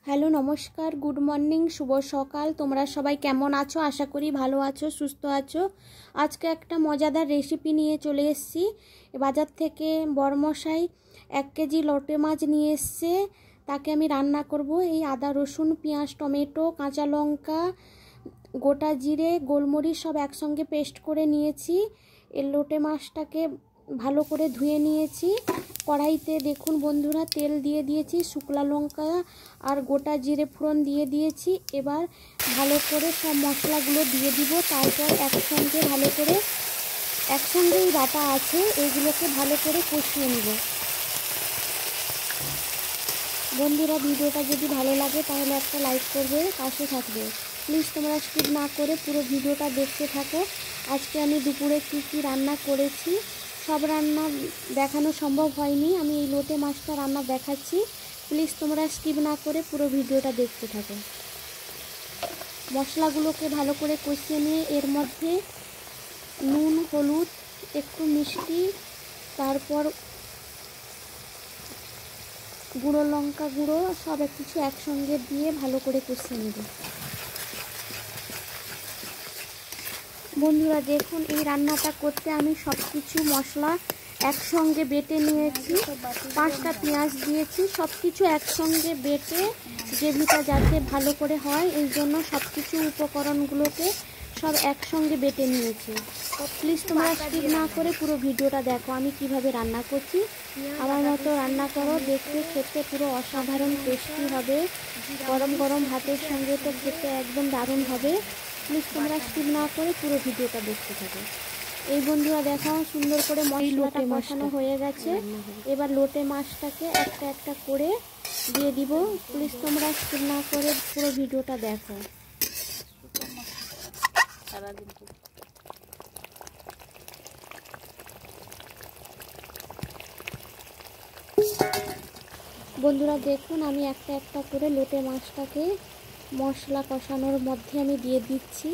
Hello নমস্কার, good morning, শুভ সকাল। তোমরা সবাই কেমন আছো? আশা করি ভালো আছো, সুস্থ আছো। আজকে একটা মজাদার রেসিপি নিয়ে চলে এসেছি। বাজার থেকে বড়মশাই 1 কেজি লোটে মাছ নিয়ে এসছে, তাকে আমি রান্না করব। এই আদা রসুন পেঁয়াজ টমেটো কাঁচা লঙ্কা গোটা জিরে গোলমরিচ সব একসঙ্গে পেস্ট করে নিয়েছি। এই লোটে মাছটাকে ভালো করে ধুয়ে নিয়েছি। কড়াইতে দেখুন বন্ধুরা তেল দিয়ে দিয়েছি, শুকনো লঙ্কা আর গোটা জিরে ফোড়ন দিয়ে দিয়েছি। এবার ভালো করে সব মশলাগুলো দিয়ে দিব। তারপর একসঙ্গে ভালো করে একসঙ্গেই বাটা আছে, এগুলোকে ভালো করে কষিয়ে নেব। বন্ধুরা ভিডিওটা যদি ভালো লাগে তাহলে একটা লাইক করবে, পাশে থাকবে। প্লিজ তোমরা স্কিপ না করে পুরো ভিডিওটা দেখতে থাকো। আজকে আমি দুপুরে কী রান্না করেছি সব রান্না দেখানো সম্ভব হয়নি, আমি এই লোটে মাছটা রান্না দেখাচ্ছি। প্লিজ তোমরা স্কিপ না করে পুরো ভিডিওটা দেখতে থাকো। মশলাগুলোকে ভালো করে কষিয়ে নিয়ে এর মধ্যে নুন হলুদ একটু মিষ্টি তারপর গুঁড়ো লঙ্কা গুঁড়ো সব কিছু একসঙ্গে দিয়ে ভালো করে কষিয়ে নেব। বন্ধুরা দেখুন এই রান্নাটা করতে আমি সব কিছু মশলা একসঙ্গে বেটে নিয়েছি। 5টা পেঁয়াজ দিয়েছি, সব কিছু একসঙ্গে বেটে গ্রেভিটা যাতে ভালো করে হয় এই জন্য সব কিছু উপকরণগুলোকে সব একসঙ্গে বেটে নিয়েছি। প্লিজ তোমরা স্কিপ না করে পুরো ভিডিওটা দেখো আমি কিভাবে রান্না করছি। আমার মতো রান্না করো, দেখতে খেতে পুরো অসাধারণ টেস্টি হবে। গরম গরম ভাতের সঙ্গে তো খেতে একদম দারুণ হবে। প্লিজ তোমরা স্কিপ না করে পুরো ভিডিওটা দেখতে থাকো। এই বন্ধুরা দেখো সুন্দর করে মশলাটা কষানো হয়ে গেছে। এবার লোটে মাছটাকে একটা একটা করে দিয়ে দিব। প্লিজ তোমরা স্কিপ না করে পুরো ভিডিওটা দেখো। বন্ধুরা দেখুন আমি একটা একটা করে লোটে মাছটাকে মশলা কষানোর মধ্যে আমি দিয়ে দিচ্ছি।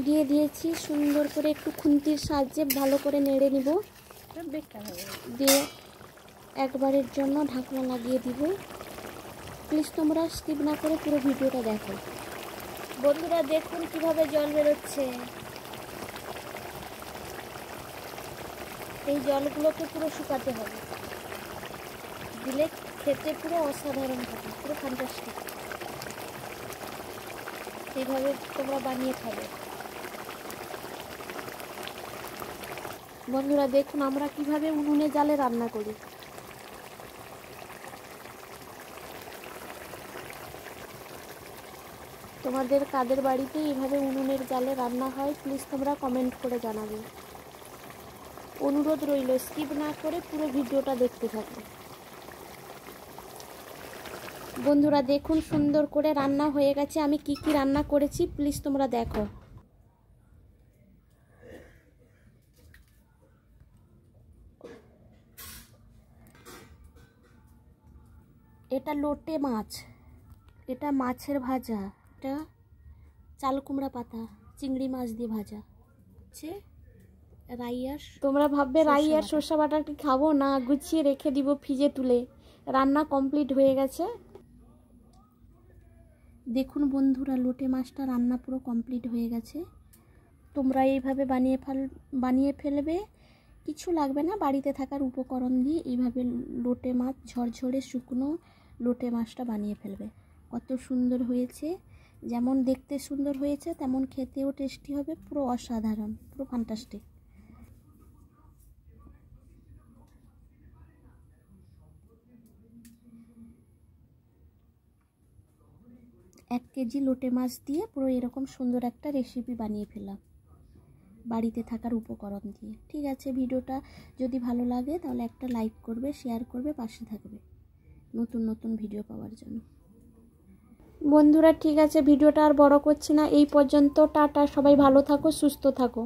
দিয়ে দিয়েছি সুন্দর করে একটু খুন্তির সাহায্যে ভালো করে নেড়ে নিব, দিয়ে একবারের জন্য ঢাকনা লাগিয়ে দিব। প্লিজ তোমরা স্কিপ না করে পুরো ভিডিওটা দেখো। বন্ধুরা দেখুন কিভাবে জল বেরোচ্ছে। এই জলগুলোকে পুরো শুকাতে হবে, দিলে খেতে পুরো অসাধারণ হবে, পুরো ফ্যান্টাস্টিক। এইভাবে তোমরা বানিয়ে খাবে। বন্ধুরা দেখুন আমরা কিভাবে উনুনে জালে রান্না করি। তোমাদের কাদের বাড়িতে এইভাবে উনুনের জালে রান্না হয় প্লিজ তোমরা কমেন্ট করে জানাবে। অনুরোধ রইল স্কিপ না করে পুরো ভিডিওটা দেখতে থাকো। বন্ধুরা দেখুন সুন্দর করে রান্না হয়ে গেছে। আমি কি কি রান্না করেছি প্লিজ তোমরা দেখো। এটা লোটে মাছ, এটা মাছের ভাজা, এটা চাল কুমড়া পাতা চিংড়ি মাছ দিয়ে ভাজা হচ্ছে রাই আর। তোমরা ভাববে রাই আর সর্ষে বাটাটা খাবো না, গুছিয়ে রেখে দিব ফ্রিজে তুলে। রান্না কমপ্লিট হয়ে গেছে। দেখুন বন্ধুরা লোটে মাছটা রান্না পুরো কমপ্লিট হয়ে গেছে। তোমরা এইভাবে বানিয়ে ফেলবে, কিছু লাগবে না, বাড়িতে থাকার উপকরণ দিয়ে এইভাবে লোটে মাছ ঝরঝরে শুকনো লোটে মাছটা বানিয়ে ফেলবে। কত সুন্দর হয়েছে, যেমন দেখতে সুন্দর হয়েছে তেমন খেতেও টেস্টি হবে, পুরো অসাধারণ, পুরো ফ্যান্টাস্টিক। 1 কেজি লোটে মাছ দিয়ে পুরো এরকম সুন্দর একটা রেসিপি বানিয়ে ফেললাম বাড়িতে থাকার উপকরণ দিয়ে। ঠিক আছে, ভিডিওটা যদি ভালো লাগে তাহলে একটা লাইক করবে, শেয়ার করবে, পাশে থাকবে নতুন নতুন ভিডিও পাওয়ার জন্য। বন্ধুরা ঠিক আছে, ভিডিওটা আর বড় করছি না, এই পর্যন্ত। টাটা, সবাই ভালো থাকো, সুস্থ থাকো।